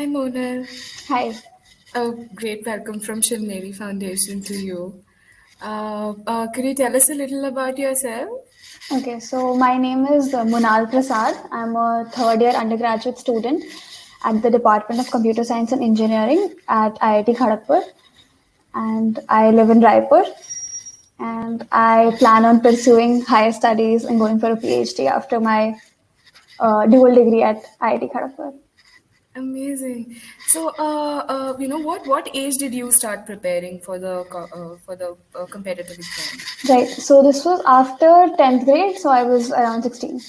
Hi, Monal. Hi. A great welcome from Shivneri Foundation to you. Could you tell us a little about yourself? Okay, so my name is Munal Prasad. I'm a third year undergraduate student at the Department of Computer Science and Engineering at IIT Kharagpur, and I live in Raipur. And I plan on pursuing higher studies and going for a PhD after my dual degree at IIT Kharagpur. Amazing. So, what age did you start preparing for the competitive exam? Right, so this was after 10th grade, so I was around 16.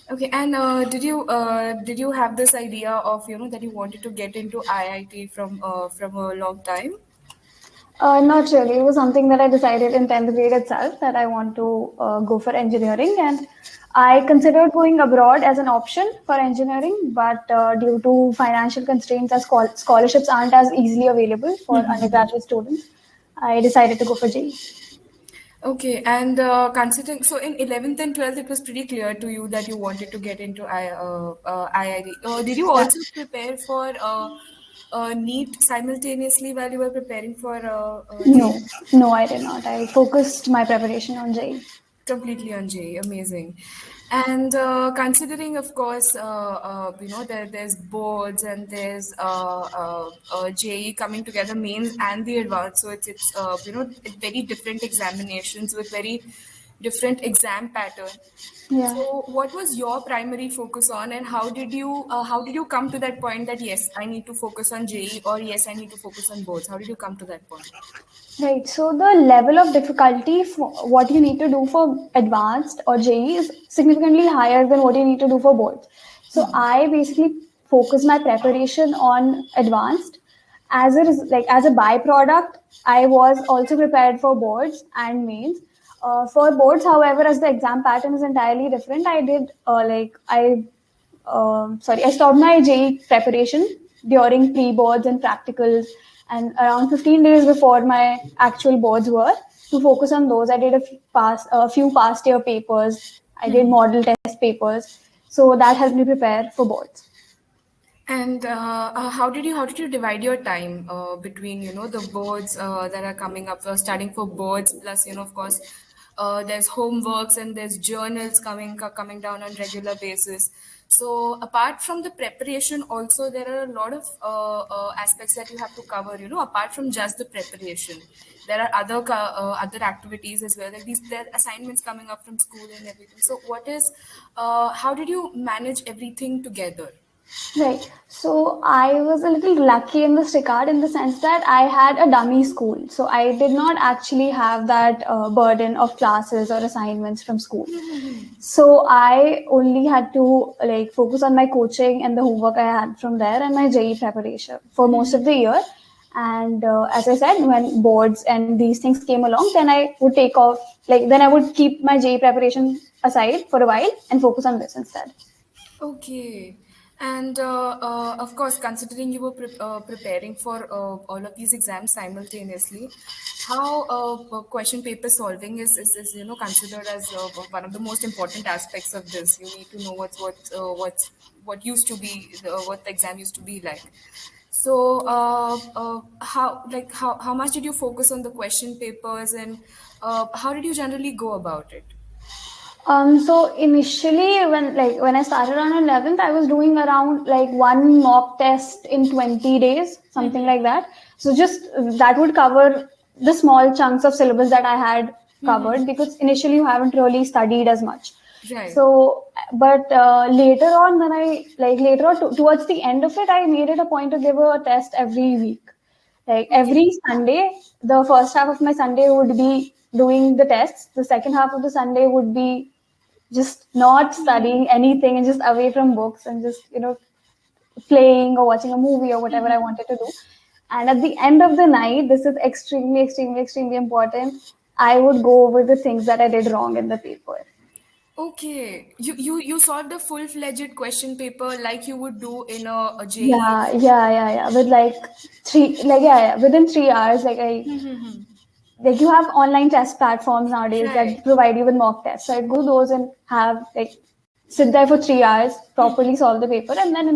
Okay, and did you have this idea of that you wanted to get into IIT from a long time? Not really. It was something that I decided in 10th grade itself that I want to go for engineering. And I considered going abroad as an option for engineering, but due to financial constraints, as scholarships aren't as easily available for undergraduate students, I decided to go for JEE. Okay, and considering so in 11th and 12th, it was pretty clear to you that you wanted to get into IIT. Did you Yeah. also prepare for NEET simultaneously while you were preparing for No, JEE? no, I did not. I focused my preparation on JEE. Completely on JEE, amazing. And considering, of course, there's boards and there's JEE coming together, mains and the advanced. So it's very different examinations with very different exam pattern. Yeah. So, what was your primary focus on, and how did you come to that point that yes, I need to focus on JEE or yes, I need to focus on boards? How did you come to that point? Right. So the level of difficulty for what you need to do for advanced or JEE is significantly higher than what you need to do for boards. So I basically focus my preparation on advanced. As a byproduct, I was also prepared for boards and mains. For boards, however, as the exam pattern is entirely different, I stopped my JEE preparation during pre-boards and practicals, and around 15 days before my actual boards were to focus on those. I did a few past year papers. I did model test papers, so that helped me prepare for boards. And how did you divide your time between the boards that are coming up, studying for boards, plus of course there's homeworks and there's journals coming down on regular basis. So apart from the preparation, also there are a lot of aspects that you have to cover. Apart from just the preparation, there are other activities as well. Like there are assignments coming up from school and everything. So how did you manage everything together? Right. So I was a little lucky in this regard in the sense that I had a dummy school. So I did not actually have that burden of classes or assignments from school. So I only had to focus on my coaching and the homework I had from there and my JEE preparation for most of the year. And as I said, when boards and these things came along, then I would take off, then I would keep my JEE preparation aside for a while and focus on this instead. Okay. And of course, considering you were preparing for all of these exams simultaneously, how question paper solving is considered as one of the most important aspects of this. You need to know what used to be what the exam used to be like. So, how much did you focus on the question papers, and how did you generally go about it? So initially, when I started on 11th, I was doing around like one mock test in 20 days, something like that. So just that would cover the small chunks of syllabus that I had covered because initially you haven't really studied as much. Right. So, but later on, towards the end of it, I made it a point to give a test every week. Like Okay. every Sunday, the first half of my Sunday would be doing the tests. The second half of the Sunday would be just not studying anything and just away from books and just playing or watching a movie or whatever I wanted to do. And at the end of the night, this is extremely, extremely, extremely important. I would go over the things that I did wrong in the paper. Okay, you solved a full-fledged question paper like you would do in a JEE. Yeah. With within 3 hours, like you have online test platforms nowadays Right. that provide you with mock tests. So I'd go to those and have sit there for 3 hours, properly solve the paper, and then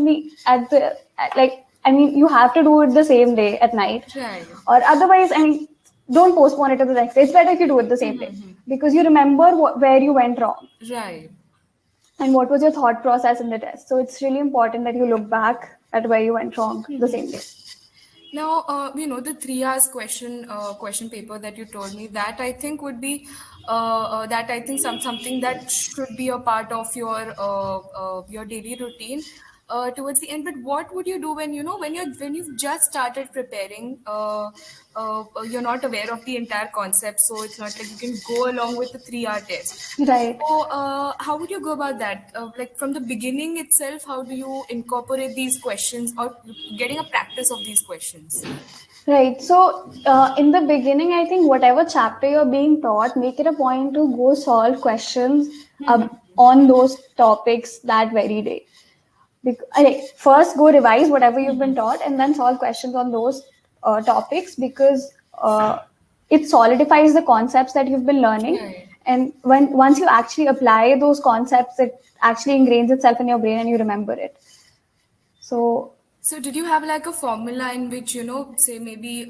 I mean, you have to do it the same day at night, Right. or otherwise, I mean, don't postpone it to the next day. It's better if you do it the same day because you remember where you went wrong Right. and what was your thought process in the test. So it's really important that you look back at where you went wrong the same day. Now, the 3 hours question paper that you told me, that I think would be that I think something that should be a part of your daily routine towards the end. But what would you do when you've just started preparing? You're not aware of the entire concept, so it's not like you can go along with the 3 hour test. Right. So, how would you go about that? Like from the beginning itself, how do you incorporate these questions or getting a practice of these questions? Right. So, in the beginning, I think whatever chapter you're being taught, make it a point to go solve questions on those topics that very day. First, go revise whatever you've been taught and then solve questions on those topics because it solidifies the concepts that you've been learning. Right. And once you actually apply those concepts, it actually ingrains itself in your brain and you remember it. So did you have like a formula in which, say maybe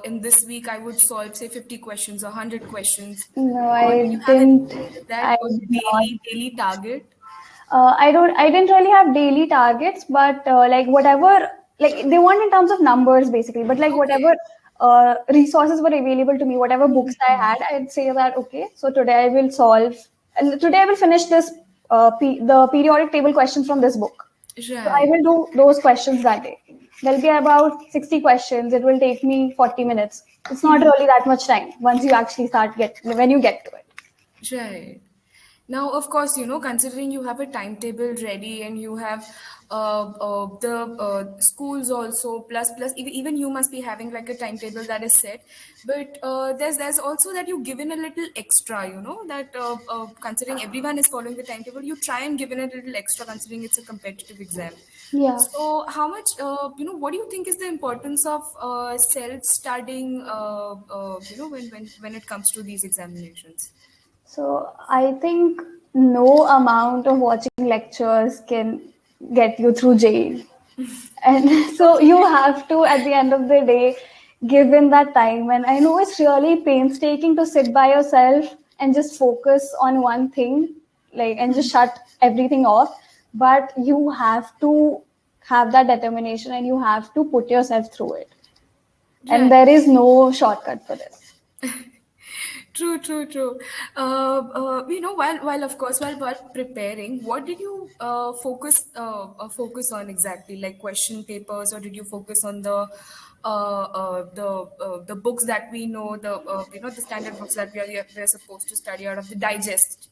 in this week I would solve say 50 questions or 100 questions? No, Or did I you have didn't. anything like that I or did not. daily target? I don't. I didn't really have daily targets, but like whatever, like they want in terms of numbers basically. But like Okay. whatever resources were available to me, whatever books I had, I'd say that okay. So today I will solve. Today I will finish this the periodic table questions from this book. So I Right. will do those questions that day. There'll be about 60 questions. It will take me 40 minutes. It's not really that much time once you actually when you get to it. Right. Now, of course, considering you have a timetable ready and you have the schools also, plus even you must be having like a timetable that is set. But there's also that you give in a little extra, that considering everyone is following the timetable, you try and give in a little extra considering it's a competitive exam. Yeah. So, how much, what do you think is the importance of self-studying, when it comes to these examinations? So I think no amount of watching lectures can get you through jail. And so you have to, at the end of the day, give in that time. And I know it's really painstaking to sit by yourself and just focus on one thing, and just shut everything off. But you have to have that determination and you have to put yourself through it. Right. And there is no shortcut for this. True, true, true. While of course, while preparing, what did you focus on exactly? Like question papers, or did you focus on the books that we know, the standard books that we're supposed to study out of the digest,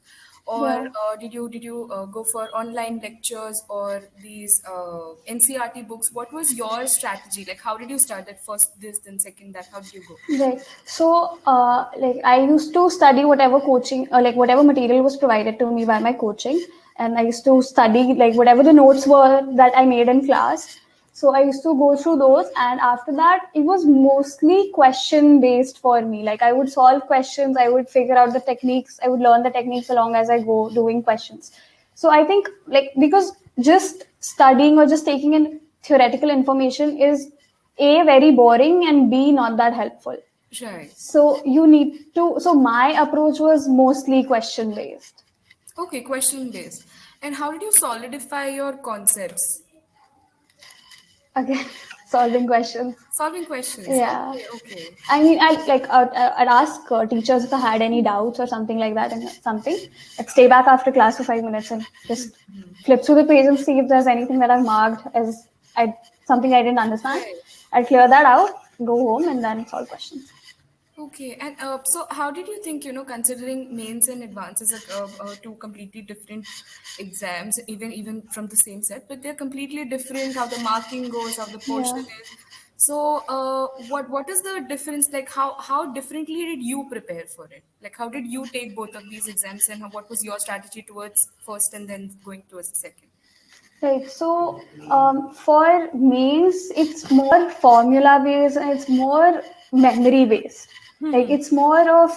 or Yeah. did you go for online lectures or these NCRT books? What was your strategy? Like, how did you start that first this, then second that? How did you go? Right. So, I used to study whatever coaching, whatever material was provided to me by my coaching, and I used to study like whatever the notes were that I made in class. So I used to go through those, and after that, it was mostly question based for me. Like I would solve questions, I would figure out the techniques, I would learn the techniques along as I go doing questions. So I think because just studying or just taking in theoretical information is A, very boring, and B, not that helpful. Right. So you need to. So my approach was mostly question based. Okay, question based. And how did you solidify your concepts? Again, solving questions. Solving questions. Yeah. Okay, okay. I mean, I'd ask teachers if I had any doubts or something like that, and something. I'd stay back after class for 5 minutes and just flip through the page and see if there's anything that I've marked as something I didn't understand. Right. I'd clear that out, go home, and then solve questions. Okay, and so how did you think, considering mains and advances are two completely different exams, even from the same set, but they're completely different, how the marking goes, how the portion Yeah. is. So, what is the difference? Like, how differently did you prepare for it? Like, how did you take both of these exams, and what was your strategy towards first and then going towards the second? Right. So for mains, it's more formula based and it's more memory based. Like it's more of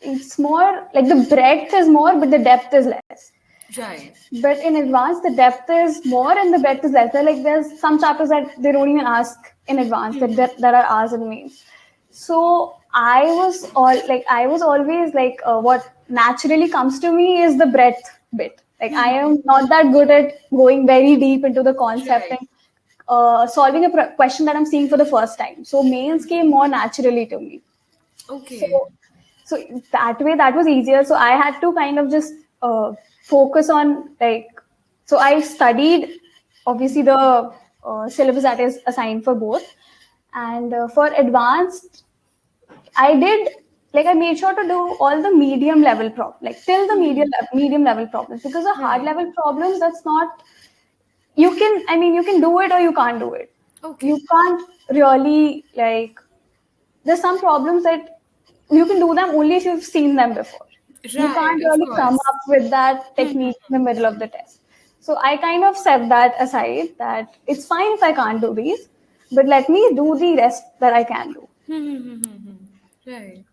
it's more like the breadth is more, but the depth is less. Right. But in advanced, the depth is more and the breadth is lesser. Like there's some chapters that they don't even ask in advance that are asked in mains. So I was always like what naturally comes to me is the breadth bit. Like I am not that good at going very deep into the concept Right. and solving a question that I'm seeing for the first time. So mains came more naturally to me. So, Okay. so that way that was easier. So I had to kind of just focus on like, so I studied obviously the syllabus that is assigned for both, and for advanced, I did like I made sure to do all the medium level like till the medium level problems, because the hard Right. level problems, that's not, you can, I mean, you can do it or you can't do it. You Okay. can't really like, there's some problems that you can do them only if you've seen them before. You Right. can't Of really come course. up with that technique in the middle of the test. So I kind of set that aside, that it's fine if I can't do these, but let me do the rest that I can do. Right.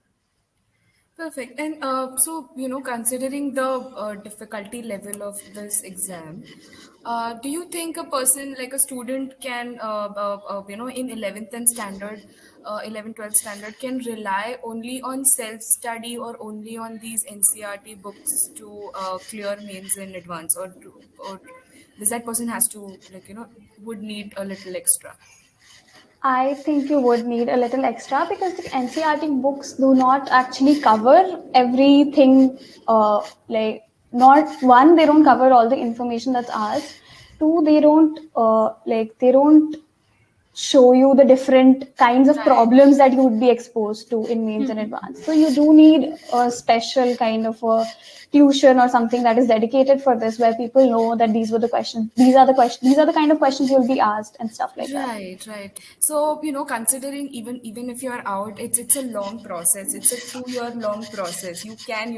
Perfect. And so, considering the difficulty level of this exam, do you think a person, like a student, can, in 11th and standard, 11, 12 standard, can rely only on self-study or only on these NCRT books to clear mains in advance, or does that person has to, would need a little extra? I think you would need a little extra because the NCRT books do not actually cover everything. Like, not one, they don't cover all the information that's asked. Two, they don't show you the different kinds of Right. problems that you would be exposed to in mains and advance. So you do need a special kind of a tuition or something that is dedicated for this, where people know that these were the questions, these are the kind of questions you'll be asked and stuff like that. Right, right. So, considering even if you're out, it's a long process. It's a 2 year long process. You can,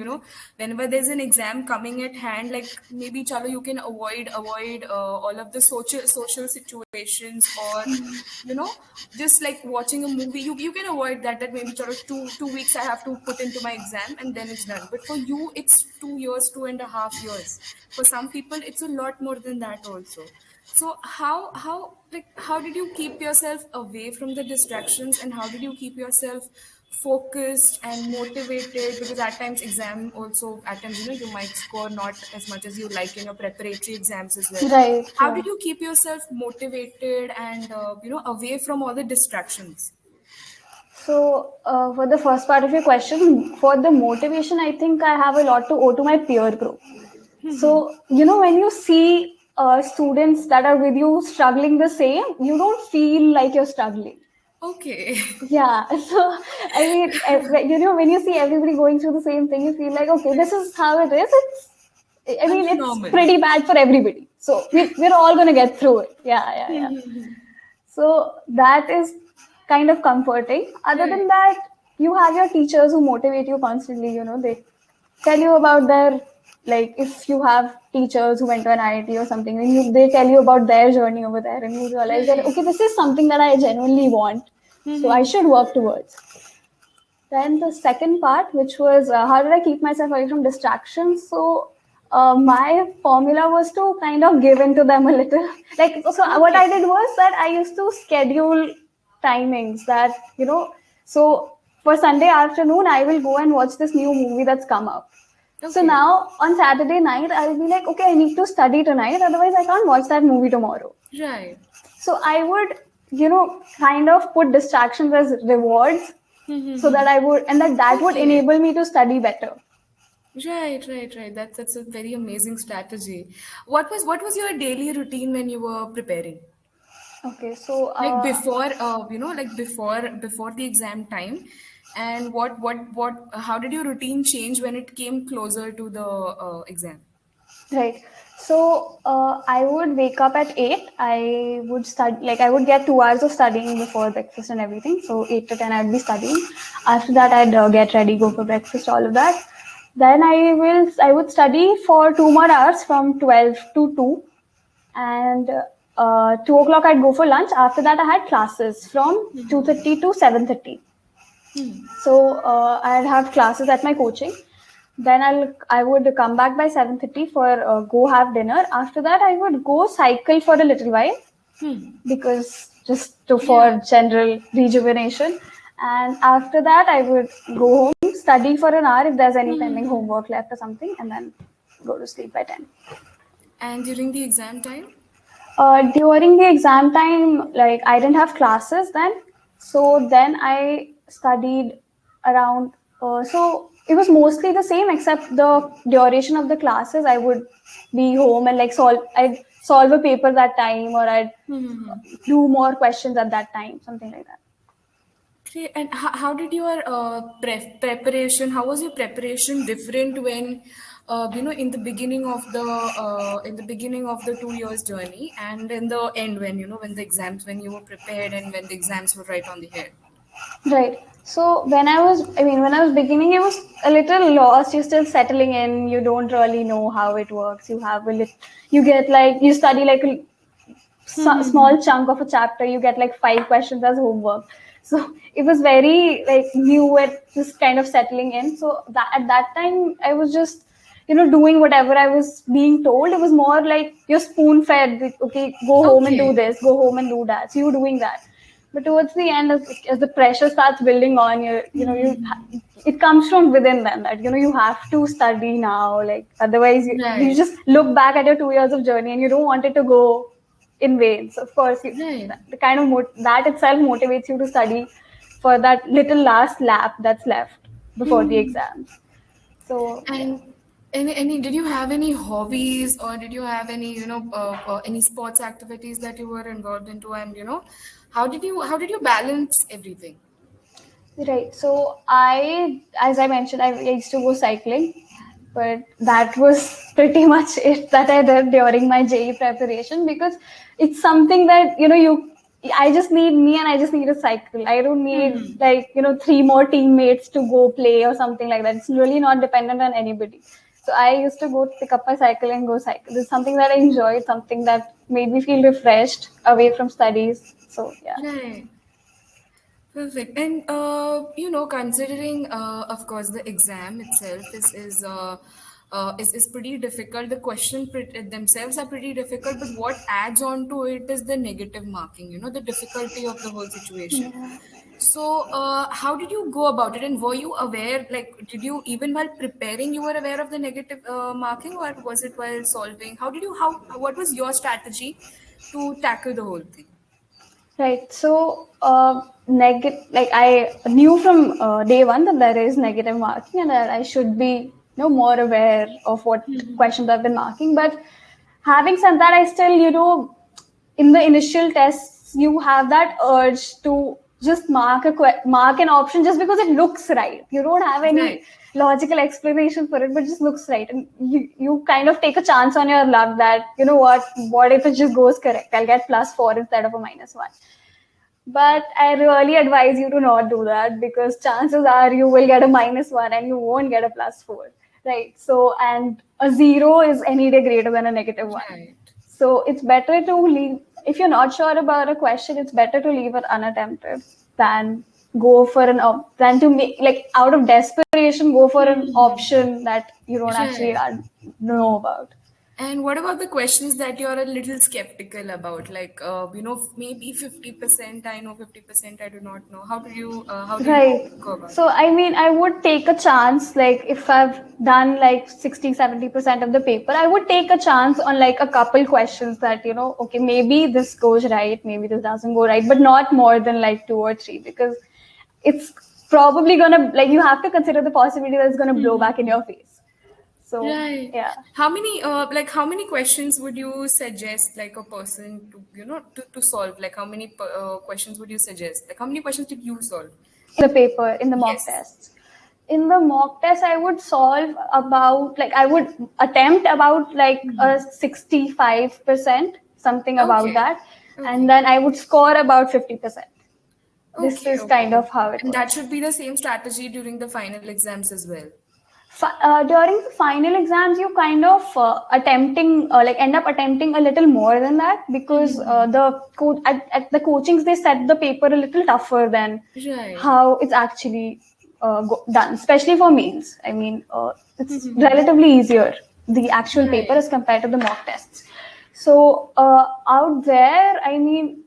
whenever there's an exam coming at hand, like maybe chalo, you can avoid all of the social situations, or just like watching a movie. You can avoid that maybe chalo, two weeks I have to put into my exam and then it's done. But for you, it's 2 years, 2.5 years. For some people, it's a lot more than that also. So how did you keep yourself away from the distractions, and how did you keep yourself focused and motivated? Because at times exam also, at times you might score not as much as you like in your preparatory exams as well. Right, How right. did you keep yourself motivated and away from all the distractions? So, for the first part of your question, for the motivation, I think I have a lot to owe to my peer group. So, when you see students that are with you struggling the same, you don't feel like you're struggling. Okay. Yeah. So, I mean, when you see everybody going through the same thing, you feel like, okay, this is how it is. I mean, That's it's normal. pretty bad for everybody. So, we're all going to get through it. Yeah, yeah, yeah. So that is kind of comforting. Other Right. than that, you have your teachers who motivate you constantly. They tell you about their, like, if you have teachers who went to an IIT or something, then they tell you about their journey over there, and you realize that, Right. okay, this is something that I genuinely want, so I should work towards. Then the second part, which was how did I keep myself away from distractions? So my formula was to kind of give in to them a little. Like, so what Okay. I did was that I used to schedule timings that, so for Sunday afternoon, I will go and watch this new movie that's come up. So Okay. now on Saturday night, I'll be like, okay, I need to study tonight. Otherwise, I can't watch that movie tomorrow. Right. So I would, kind of put distractions as rewards, so that I would, and that would Okay. enable me to study better. Right, right, right. That's a very amazing strategy. What was your daily routine when you were preparing? Okay, so Like before, like before the exam time, and how did your routine change when it came closer to the exam? right. So I would wake up at 8. I would study, like I would get 2 hours of studying before breakfast and everything. So 8 to 10, I'd be studying. After that, I'd get ready, go for breakfast, all of that. Then I would study for 2 more hours from 12 to 2, and 2 o'clock I'd go for lunch. After that, I had classes from 2:30 to 7:30. So I'd have classes at my coaching. Then I would come back by 7:30 for go have dinner. After that, I would go cycle for a little while because just to for Yeah. general rejuvenation. And after that, I would go home, study for an hour if there's any pending homework left or something, and then go to sleep by 10. And during the exam time? During the exam time, like I didn't have classes then, so then I studied around. So it was mostly the same, except the duration of the classes. I would be home and like I'd solve a paper that time, or I'd do more questions at that time, something like that. Okay. And how did your preparation? How was your preparation different when, in the beginning of the 2 years journey, and in the end when when the exams, when you were prepared and when the exams were right on the head? Right. So when I was beginning, it was a little lost. You're still settling in. You don't really know how it works. You get like, you study like a small chunk of a chapter. You get like 5 questions as homework. So it was very like new at just kind of settling in. So that at that time, I was just, doing whatever I was being told. It was more like you're spoon fed. Okay, go home and do Okay. this, go home and do that. So you're doing that. But towards the end, as the pressure starts building on you, it comes from within them that, you have to study now. Like, otherwise, you Right. just look back at your 2 years of journey and you don't want it to go in vain. So, of course, Right. the kind of that itself motivates you to study for that little last lap that's left before the exams. So, yeah. And did you have any hobbies, or did you have any any sports activities that you were involved into, and how did you balance everything? Right. So as I mentioned, I used to go cycling, but that was pretty much it that I did during my JE preparation, because it's something that, I just need me and I just need a cycle. I don't need like, three more teammates to go play or something like that. It's really not dependent on anybody. So I used to go pick up my cycle and go cycle. It's something that I enjoyed, something that made me feel refreshed away from studies. So yeah. Right. Perfect. And considering, of course, the exam itself is pretty difficult. The themselves are pretty difficult, but what adds on to it is the negative marking. The difficulty of the whole situation. So, how did you go about it, and were you aware? Like, did you, even while preparing, you were aware of the negative marking, or was it while solving? How did you how What was your strategy to tackle the whole thing? Right. So, like I knew from day one that there is negative marking and that I should be, more aware of what questions I've been marking. But having said that, I still, in the initial tests, you have that urge to just mark an option just because it looks right. You don't have any Right. logical explanation for it, but it just looks right, and you kind of take a chance on your luck that, what if it just goes correct? I'll get +4 instead of a -1. But I really advise you to not do that, because chances are you will get a -1 and you won't get a +4. Right. So, and a 0 is any day greater than a -1. Right. So it's better to leave, if you're not sure about a question, it's better to leave it unattempted than go for than to make, like, out of desperation, go for an option that you don't actually Right. know about. And what about the questions that you're a little skeptical about? Like, maybe 50%, I know 50%, I do not know. How do you Right. go about So, it? I mean, I would take a chance, like, if I've done like 60-70% of the paper, I would take a chance on like a couple questions that, okay, maybe this goes right, maybe this doesn't go right, but not more than like two or three, because it's probably gonna, like, you have to consider the possibility that it's gonna blow back in your face. So, Right. yeah. How many questions would you suggest, like, a person to solve? Like, how many questions would you suggest? Like, how many questions did you solve? The paper, in the mock Yes. tests. In the mock test, I would solve about, like, I would attempt about like a 65%, something about Okay. that. And Okay. then I would score about 50%. This Okay. is kind Okay. of how it And that works. should be the same strategy during the final exams as well. During the final exams, you kind of end up attempting a little more than that, because at the coachings, they set the paper a little tougher than Right. how it's actually done, especially for mains. I mean, it's relatively easier, the actual paper, Right. as compared to the mock tests. So out there, I mean,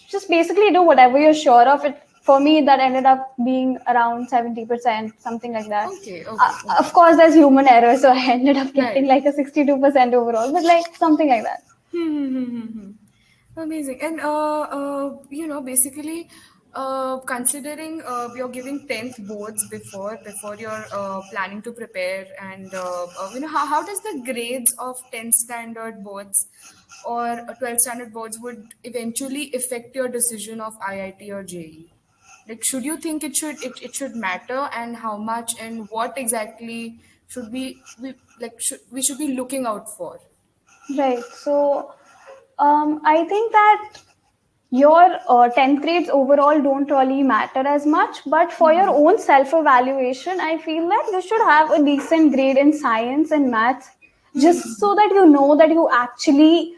just basically do whatever you're sure of. It for me, that ended up being around 70%, something like that. Okay, okay, Of okay. course, there's human error, so I ended up getting Right. like a 62% overall, but like something like that. Amazing. And basically, considering you're giving 10th boards before you're planning to prepare, and how does the grades of 10th standard boards or 12th standard boards would eventually affect your decision of IIT or JEE? Like, should you think it should matter, and how much, and what exactly should we should be looking out for? Right. So I think that your 10th grades overall don't really matter as much, but for your own self evaluation, I feel that you should have a decent grade in science and maths, just so that you know that you actually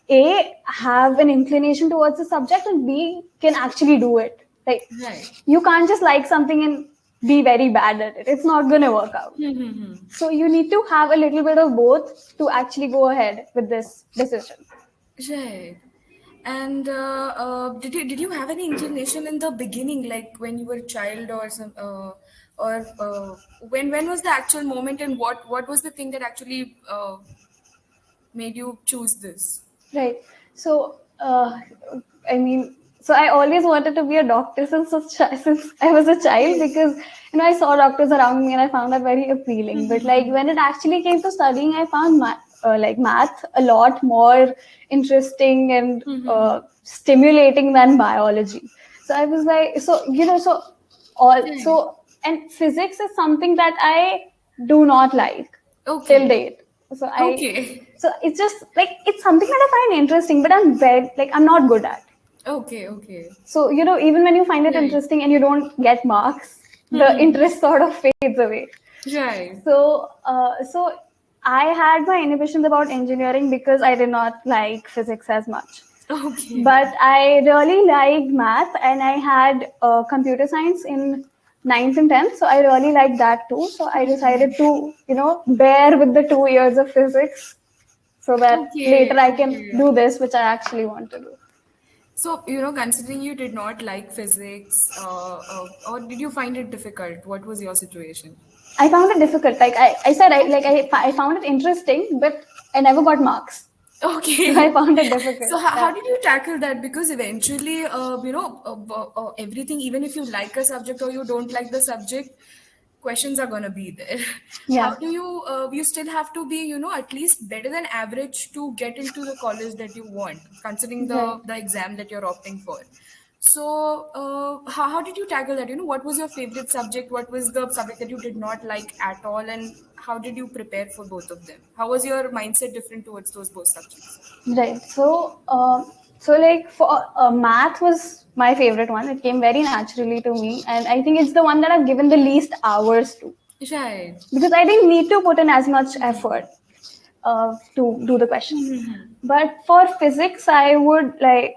a have an inclination towards the subject, and b can actually do it. Like, Right. you can't just like something and be very bad at it. It's not going to work out. So you need to have a little bit of both to actually go ahead with this decision. Right. And did you have any inclination in the beginning, like when you were a child, or when was the actual moment, and what was the thing that actually made you choose this? Right. So, I mean, so I always wanted to be a doctor since I was a child, Okay. because I saw doctors around me and I found that very appealing. But like when it actually came to studying, I found like math a lot more interesting and stimulating than biology. So I was like, Right. and physics is something that I do not like till Okay. date. So Okay. it's just like, it's something that I find interesting, but I'm not good at. Okay. Okay. So even when you find it Right. interesting and you don't get marks, the interest sort of fades away. Right. So I had my inhibitions about engineering because I did not like physics as much. Okay. But I really liked math, and I had computer science in ninth and 10th. So I really liked that too. So I decided to, bear with the 2 years of physics so that Okay. later I can Okay. do this, which I actually want to do. So, considering you did not like physics, or did you find it difficult? What was your situation? I found it difficult. Like I said, Okay. I found it interesting, but I never got marks. So I Okay. found it difficult. So how Yeah. did you tackle that? Because eventually, everything, even if you like a subject or you don't like the subject, questions are gonna be there. How Yeah. do you still have to be, at least better than average to get into the college that you want, considering Right. the exam that you're opting for. So, how did you tackle that? What was your favorite subject? What was the subject that you did not like at all? And how did you prepare for both of them? How was your mindset different towards those both subjects? Right. So like for math was my favorite one. It came very naturally to me, and I think it's the one that I've given the least hours to, Right. because I didn't need to put in as much effort to do the questions. But for physics, I would like,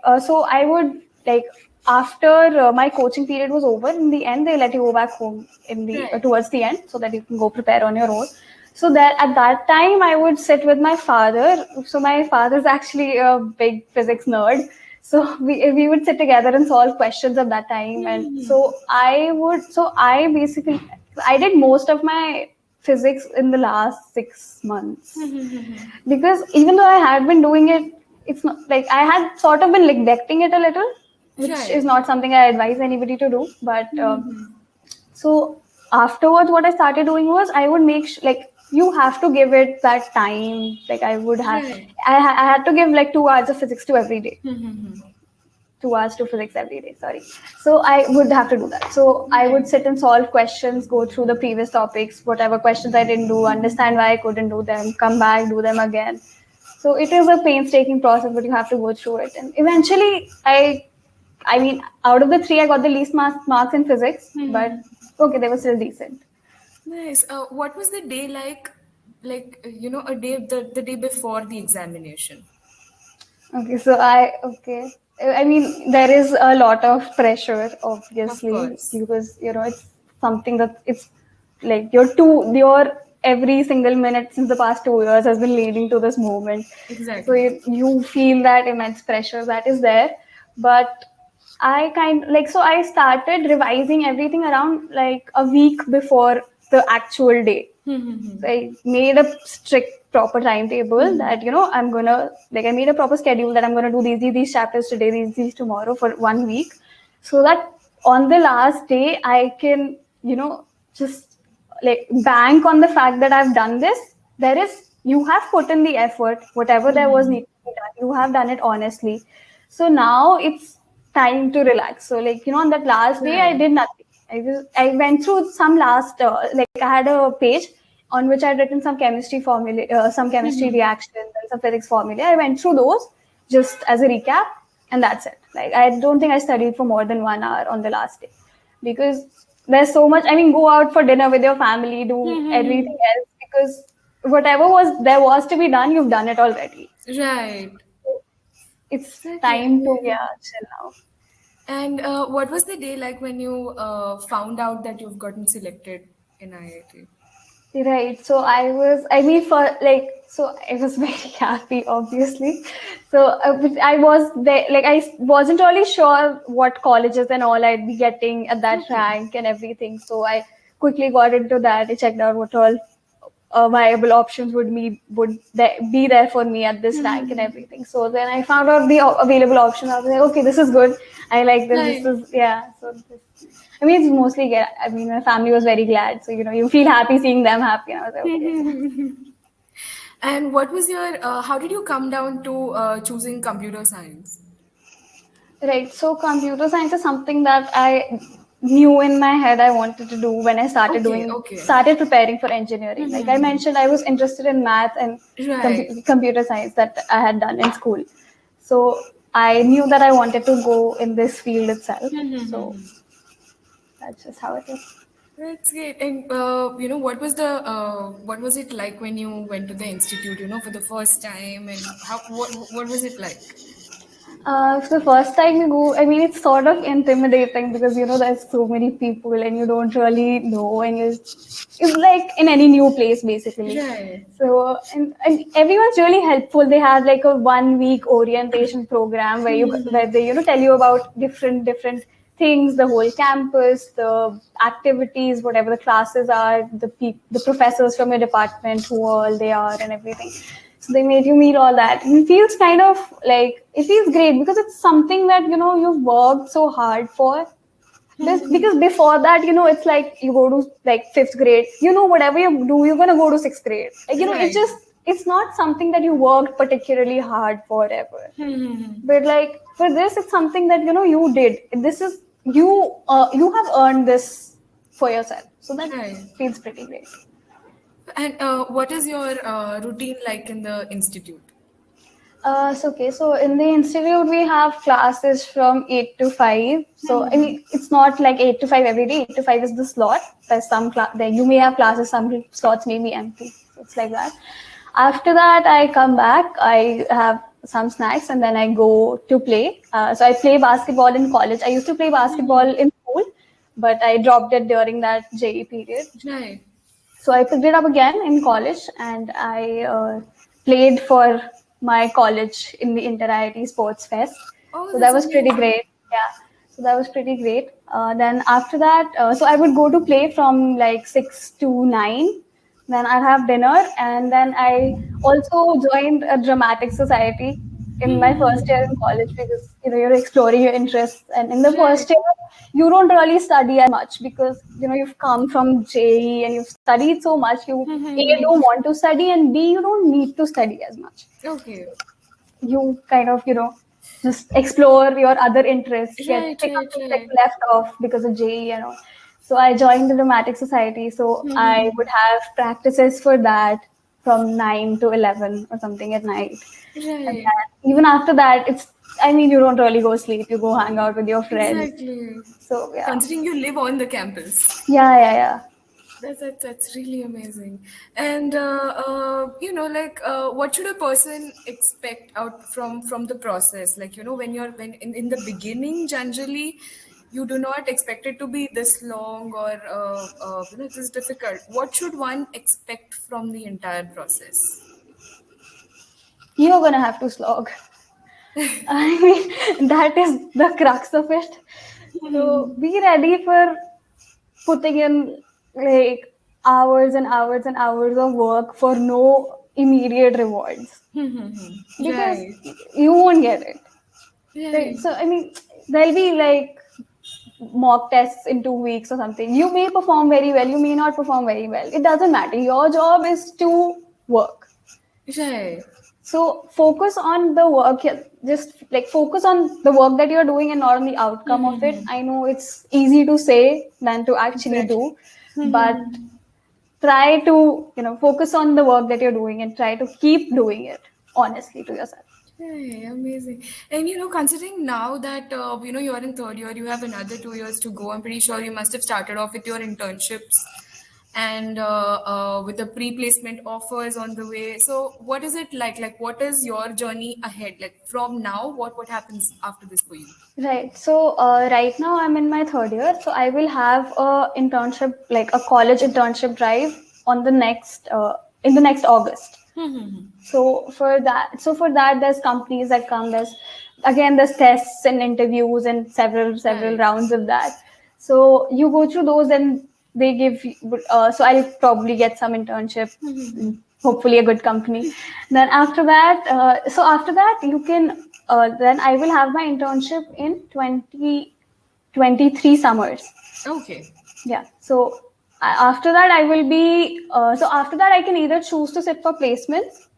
after my coaching period was over, in the end they let you go back home in the Right. towards the end, so that you can go prepare on your own. So that at that time I would sit with my father. So my father's actually a big physics nerd. So we would sit together and solve questions at that time. And so I basically, I did most of my physics in the last 6 months, because even though I had been doing it, it's not like I had sort of been neglecting it a little, which is Right. not something I advise anybody to do. But so afterwards, what I started doing was, I would like, you have to give it that time. Like Right. I had to give like 2 hours of physics to every day. 2 hours to physics every day. Sorry. So I would have to do that. So I would Right. sit and solve questions, go through the previous topics, whatever questions I didn't do, understand why I couldn't do them, come back, do them again. So it is a painstaking process, but you have to go through it. And eventually, I mean, out of the three, I got the least marks in physics, but okay, they were still decent. Nice. What was the day like? Like, a day the day before the examination. Okay, okay. I mean, there is a lot of pressure, Of obviously, course. because something that it's like your every single minute since the past 2 years has been leading to this moment. So Exactly. you feel that immense pressure that is there. But I started revising everything around like a week before the actual day. So I made a strict proper timetable that I'm gonna like I made a proper schedule that I'm gonna do these chapters today, these tomorrow for 1 week, so that on the last day I can just like bank on the fact that I've done this. You have put in the effort, whatever there was need to be done, you have done it honestly. So now it's time to relax. So on that last day I Right. did nothing. I went through some last like I had a page on which I'd written some chemistry formula, some chemistry reactions and some physics formula. I went through those just as a recap, and that's it. Like I don't think I studied for more than 1 hour on the last day because there's so much. I mean, go out for dinner with your family, do everything else because whatever was to be done, you've done it already. Right. It's Exactly. time to Amazing. chill now. And what was the day like when you found out that you've gotten selected in IIT? Right. So I mean, so I was very happy, obviously. So I was there, like, I wasn't really sure what colleges and all I'd be getting at that Okay. rank and everything. So I quickly got into that. I checked out what all viable options be there for me at this rank and everything. So then I found out the available option. I was like, okay, this is good. I like this. This Right. is yeah. I mean, it's mostly get. I mean, my family was very glad, so you feel happy seeing them happy. And I was like, okay. And what was your, how did you come down to choosing computer science? Right. So computer science is something that I knew in my head I wanted to do when I Okay, okay. started preparing for engineering. Like I mentioned, I was interested in math and Right. computer science that I had done in school. So I knew that I wanted to go in this field itself. So that's just how it is. That's great. And what was it like when you went to the institute, for the first time, and what was it like? So the first time you go, I mean, it's sort of intimidating because there's so many people and you don't really know, and it's like in any new place basically. Right. So and everyone's really helpful. They have like a 1 week orientation program where they tell you about different things, the whole campus, the activities, whatever the classes are, the professors from your department, who all they are, and everything. So they made you meet all that. And it feels kind of like it feels great because it's something that you've worked so hard for. This because before that, it's like you go to like fifth grade. Whatever you do, you're gonna go to sixth grade. Like, Right. it's not something that you worked particularly hard for ever. But like for this, it's something that you did. This is you have earned this for yourself. So that Right. feels pretty great. And what is your routine like in the institute? So in the institute we have classes from 8 to 5. So I mean it's not like 8 to 5 every day. 8 to 5 is the slot. There's some there you may have classes, some slots may be empty. So it's like that. After that I come back. I have some snacks and then I go to play. So I play basketball in college. I used to play basketball in school, but I dropped it during that JE period. Right. So I picked it up again in college, and I played for my college in the Inter IIT Sports Fest. Oh, So that that's was pretty amazing. great. Yeah. So that was pretty great. Then after that, so I would go to play from like 6 to 9. Then I'd have dinner, and then I also joined a dramatic society in my first year in college because you're exploring your interests. And in the Right. first year, you don't really study as much because you've come from JE and you've studied so much. You A don't want to study, and B you don't need to study as much. Okay. You kind of just explore your other interests, get Right, pick up right, things that right. you left off because of JE and all. So I joined the dramatic society. So I would have practices for that from 9 to 11 or something at night. And Right. then even after that, I mean, you don't really go sleep. You go hang out with your friends. Exactly. So yeah, Considering you live on the campus. yeah. That's really amazing. And what should a person expect out from the process? Like, when in the beginning, generally, you do not expect it to be this long or this difficult. What should one expect from the entire process? You're gonna have to slog. I mean, that is the crux of it. So be ready for putting in like hours and hours and hours of work for no immediate rewards because Right, you won't get it. Right? right, So, I mean, there'll be like mock tests in 2 weeks or something. You may perform very well, you may not perform very well. It doesn't matter. Your job is to work. right. So focus on the work. Just like focus on the work that you're doing and not on the outcome of it. I know it's easy to say than to actually Exactly. do, but try to focus on the work that you're doing and try to keep doing it honestly to yourself. Hey, amazing. And considering now that you're in third year, you have another 2 years to go. I'm pretty sure you must have started off with your internships and with the pre-placement offers on the way. So, what is it like? Like, what is your journey ahead? Like, from now, what happens after this for you? Right. So right now I'm in my third year. So I will have a internship, like a college internship drive on the next in the next August. So for that, there's companies that come. There's tests and interviews and several Right. rounds of that. So you go through those, and they give. So I'll probably get some internship, hopefully a good company. Then after that, you can. Then I will have my internship in 2023 summers. Okay. Yeah. So after that, I will be. So after that, I can either choose to sit for placements,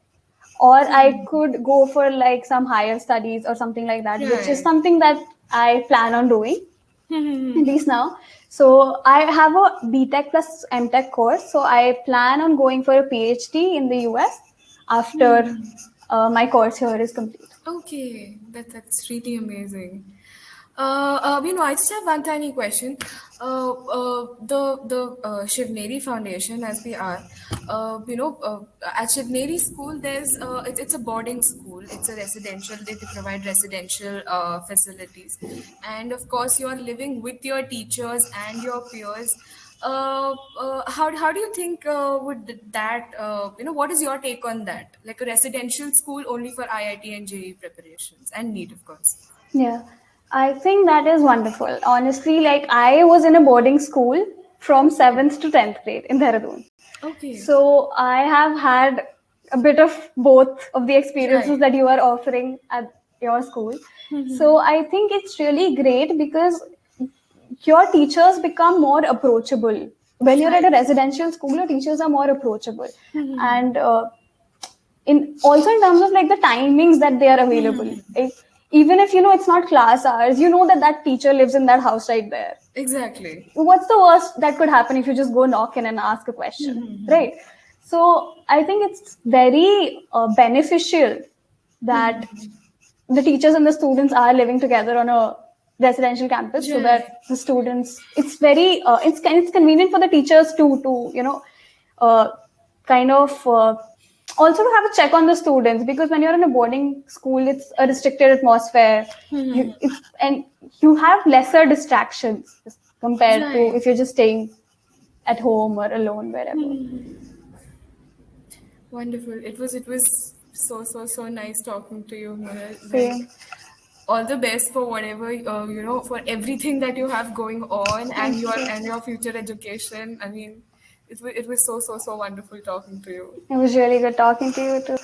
or I could go for like some higher studies or something like that, which is Right. something that I plan on doing at least now. So I have a BTech plus MTech course. So I plan on going for a PhD in the US after my course here is complete. Okay, that's really amazing. I just have one tiny question. The Shivneri Foundation, as we are, at Shivneri School, it's a boarding school. It's a residential. They provide residential facilities, and of course, you are living with your teachers and your peers. How do you think would that what is your take on that, like a residential school only for IIT and JEE preparations and NEET, of course? Yeah, I think that is wonderful. Honestly, like I was in a boarding school from 7th to 10th grade in Dehradun. Okay. So I have had a bit of both of the experiences Right. that you are offering at your school. So I think it's really great because your teachers become more approachable. When you're at a Right. residential school, your teachers are more approachable. And in also in terms of like the timings that they are available. Like, even if it's not class hours, you know that that teacher lives in that house right there. Exactly. What's the worst that could happen if you just go knock in and ask a question, right? So I think it's very beneficial that the teachers and the students are living together on a residential campus, so Right. that the students, it's very it's convenient for the teachers to uh, kind of also to have a check on the students, because when you're in a boarding school, it's a restricted atmosphere. And you have lesser distractions compared to Right. if you're just staying at home or alone wherever. Wonderful. It was so nice talking to you, Mohit. Like, Same. all the best for whatever for everything that you have going on, and Thank you. your future education. I mean, it was so wonderful talking to you. It was really good talking to you too.